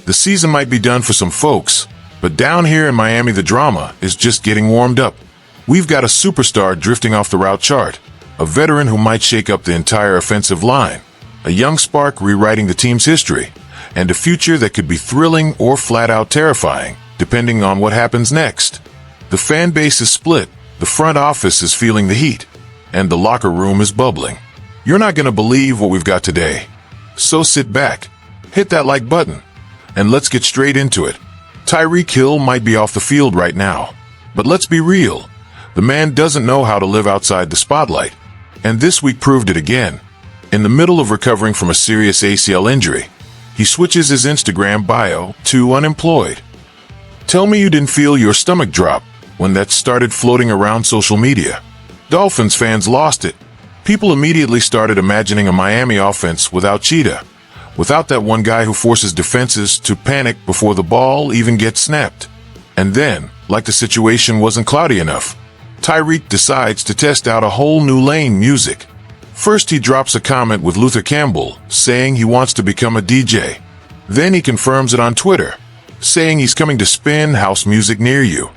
The season might be done for some folks, but down here in Miami the drama is just getting warmed up. We've got a superstar drifting off the route chart, a veteran who might shake up the entire offensive line, a young spark rewriting the team's history, and a future that could be thrilling or flat-out terrifying, depending on what happens next. The fan base is split, the front office is feeling the heat, and the locker room is bubbling. You're not going to believe what we've got today. So sit back, hit that like button, and let's get straight into it. Tyreek Hill might be off the field right now, but let's be real. The man doesn't know how to live outside the spotlight, and this week proved it again. In the middle of recovering from a serious ACL injury, he switches his Instagram bio to unemployed. Tell me you didn't feel your stomach drop when that started floating around social media. Dolphins fans lost it. People immediately started imagining a Miami offense without Cheetah, without that one guy who forces defenses to panic before the ball even gets snapped. And then, like the situation wasn't cloudy enough, Tyreek decides to test out a whole new lane music. First, he drops a comment with Luther Campbell saying he wants to become a DJ. Then he confirms it on Twitter, saying he's coming to spin house music near you.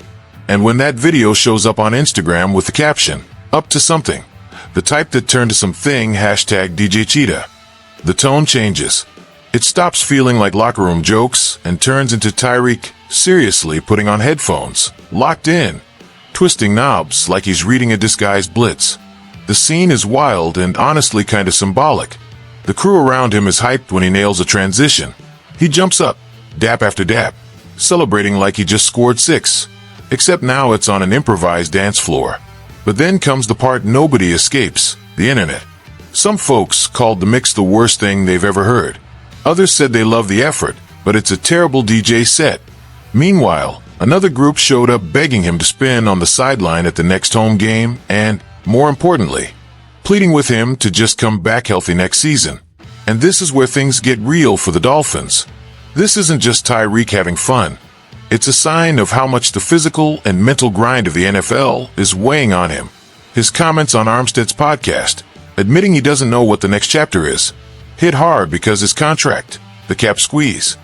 And when that video shows up on Instagram with the caption, "Up to something," the type that turned to something #DJ Cheetah, the tone changes. It stops feeling like locker room jokes and turns into Tyreek seriously putting on headphones, locked in, twisting knobs like he's reading a disguised blitz. The scene is wild and honestly kind of symbolic. The crew around him is hyped when he nails a transition. He jumps up, dap after dap, celebrating like he just scored 6. Except now it's on an improvised dance floor. But then comes the part nobody escapes, the internet. Some folks called the mix the worst thing they've ever heard. Others said they love the effort, but it's a terrible DJ set. Meanwhile, another group showed up begging him to spin on the sideline at the next home game and, more importantly, pleading with him to just come back healthy next season. And this is where things get real for the Dolphins. This isn't just Tyreek having fun. It's a sign of how much the physical and mental grind of the NFL is weighing on him. His comments on Armstead's podcast, admitting he doesn't know what the next chapter is, hit hard because his contract, the cap squeeze,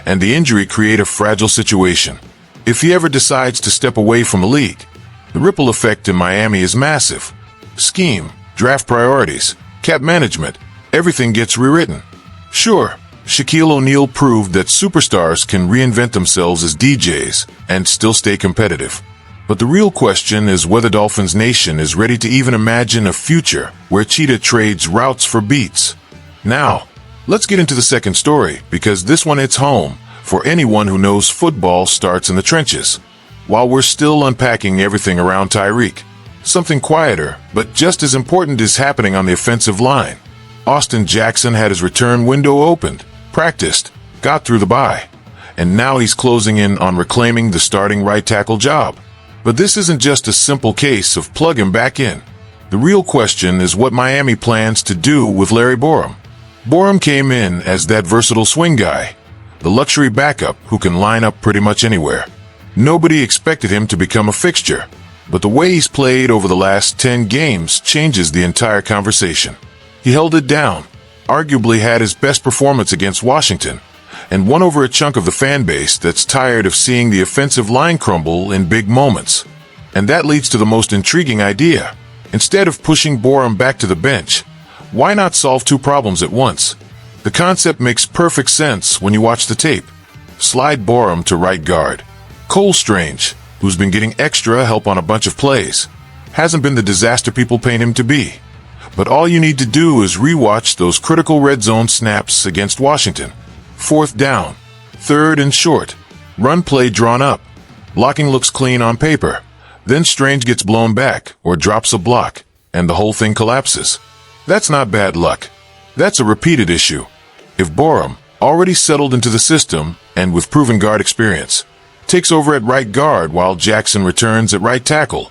and the injury create a fragile situation. If he ever decides to step away from the league, the ripple effect in Miami is massive. Scheme, draft priorities, cap management, everything gets rewritten. Sure, Shaquille O'Neal proved that superstars can reinvent themselves as DJs and still stay competitive. But the real question is whether Dolphins Nation is ready to even imagine a future where Cheetah trades routes for beats. Now, let's get into the second story, because this one hits home for anyone who knows football starts in the trenches. While we're still unpacking everything around Tyreek, something quieter, but just as important, is happening on the offensive line. Austin Jackson had his return window opened, practiced, got through the bye, and now he's closing in on reclaiming the starting right tackle job. But this isn't just a simple case of plug him back in. The real question is what Miami plans to do with Larry Borom. Borom came in as that versatile swing guy, the luxury backup who can line up pretty much anywhere. Nobody expected him to become a fixture, but the way he's played over the last 10 games changes the entire conversation. He held it down, arguably had his best performance against Washington, and won over a chunk of the fan base that's tired of seeing the offensive line crumble in big moments. And that leads to the most intriguing idea. Instead of pushing Borom back to the bench, why not solve two problems at once? The concept makes perfect sense when you watch the tape. Slide Borom to right guard. Cole Strange, who's been getting extra help on a bunch of plays, hasn't been the disaster people paint him to be. But all you need to do is rewatch those critical red zone snaps against Washington. 4th down, 3rd and short, run play drawn up. Blocking looks clean on paper. Then Strange gets blown back or drops a block, and the whole thing collapses. That's not bad luck. That's a repeated issue. If Borom, already settled into the system and with proven guard experience, takes over at right guard while Jackson returns at right tackle,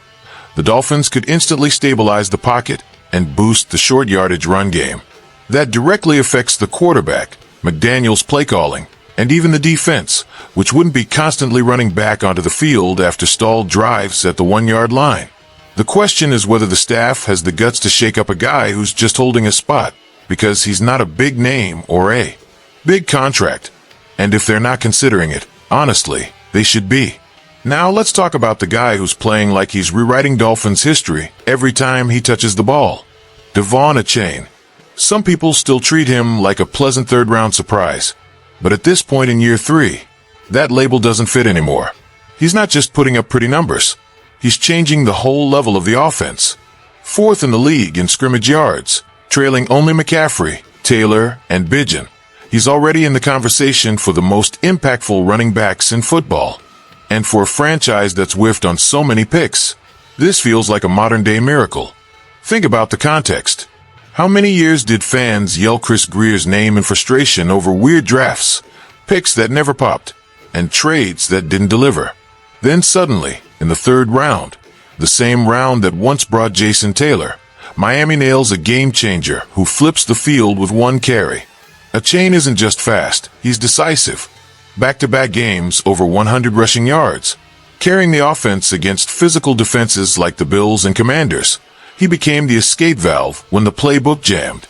the Dolphins could instantly stabilize the pocket and boost the short yardage run game. That directly affects the quarterback, McDaniel's play calling, and even the defense, which wouldn't be constantly running back onto the field after stalled drives at the 1-yard line. The question is whether the staff has the guts to shake up a guy who's just holding a spot, because he's not a big name or a big contract. And if they're not considering it, honestly, they should be. Now let's talk about the guy who's playing like he's rewriting Dolphins history every time he touches the ball. Devon Achane. Some people still treat him like a pleasant third-round surprise. But at this point in year 3, that label doesn't fit anymore. He's not just putting up pretty numbers. He's changing the whole level of the offense. 4th in the league in scrimmage yards, trailing only McCaffrey, Taylor, and Bijan. He's already in the conversation for the most impactful running backs in football. And for a franchise that's whiffed on so many picks, this feels like a modern-day miracle. Think about the context. How many years did fans yell Chris Greer's name in frustration over weird drafts, picks that never popped, and trades that didn't deliver? Then suddenly, in the 3rd round, the same round that once brought Jason Taylor, Miami nails a game-changer who flips the field with 1 carry. Achane isn't just fast, he's decisive. Back-to-back games over 100 rushing yards. Carrying the offense against physical defenses like the Bills and Commanders, he became the escape valve when the playbook jammed.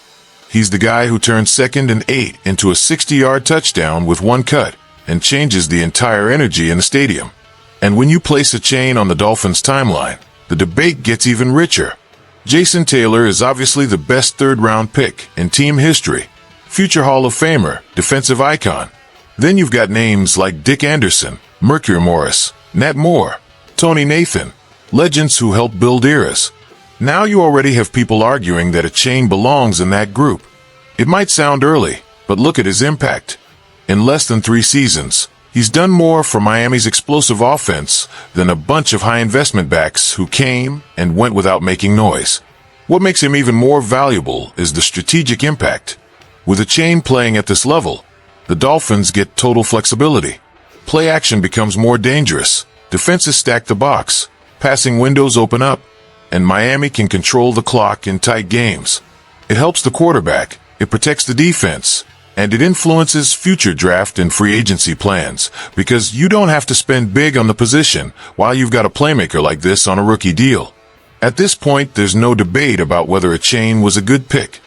He's the guy who turns 2nd and 8 into a 60-yard touchdown with 1 cut and changes the entire energy in the stadium. And when you place Achane on the Dolphins' timeline, the debate gets even richer. Jason Taylor is obviously the best 3rd-round pick in team history, future Hall of Famer, defensive icon. Then you've got names like Dick Anderson, Mercury Morris, Nat Moore, Tony Nathan, legends who helped build eras. Now you already have people arguing that Achane belongs in that group. It might sound early, but look at his impact. In less than 3 seasons, he's done more for Miami's explosive offense than a bunch of high-investment backs who came and went without making noise. What makes him even more valuable is the strategic impact. With Achane playing at this level, the Dolphins get total flexibility. Play action becomes more dangerous, defenses stack the box, passing windows open up, and Miami can control the clock in tight games. It helps the quarterback, it protects the defense, and it influences future draft and free agency plans, because you don't have to spend big on the position while you've got a playmaker like this on a rookie deal. At this point, there's no debate about whether Achane was a good pick.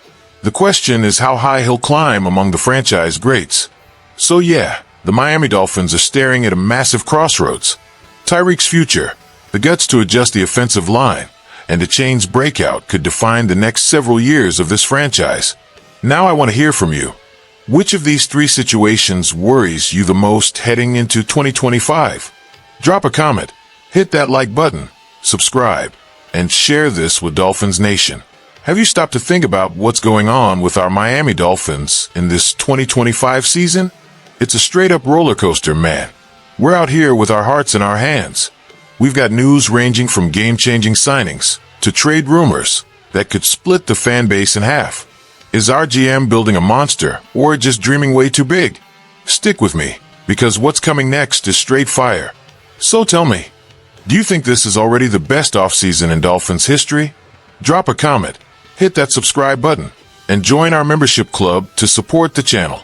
The question is how high he'll climb among the franchise greats. So yeah, the Miami Dolphins are staring at a massive crossroads. Tyreek's future, the guts to adjust the offensive line, and Achane's breakout could define the next several years of this franchise. Now I want to hear from you. Which of these 3 situations worries you the most heading into 2025? Drop a comment, hit that like button, subscribe, and share this with Dolphins Nation. Have you stopped to think about what's going on with our Miami Dolphins in this 2025 season? It's a straight-up roller coaster, man. We're out here with our hearts in our hands. We've got news ranging from game-changing signings to trade rumors that could split the fan base in half. Is our GM building a monster or just dreaming way too big? Stick with me, because what's coming next is straight fire. So tell me, do you think this is already the best offseason in Dolphins history? Drop a comment, hit that subscribe button, and join our membership club to support the channel.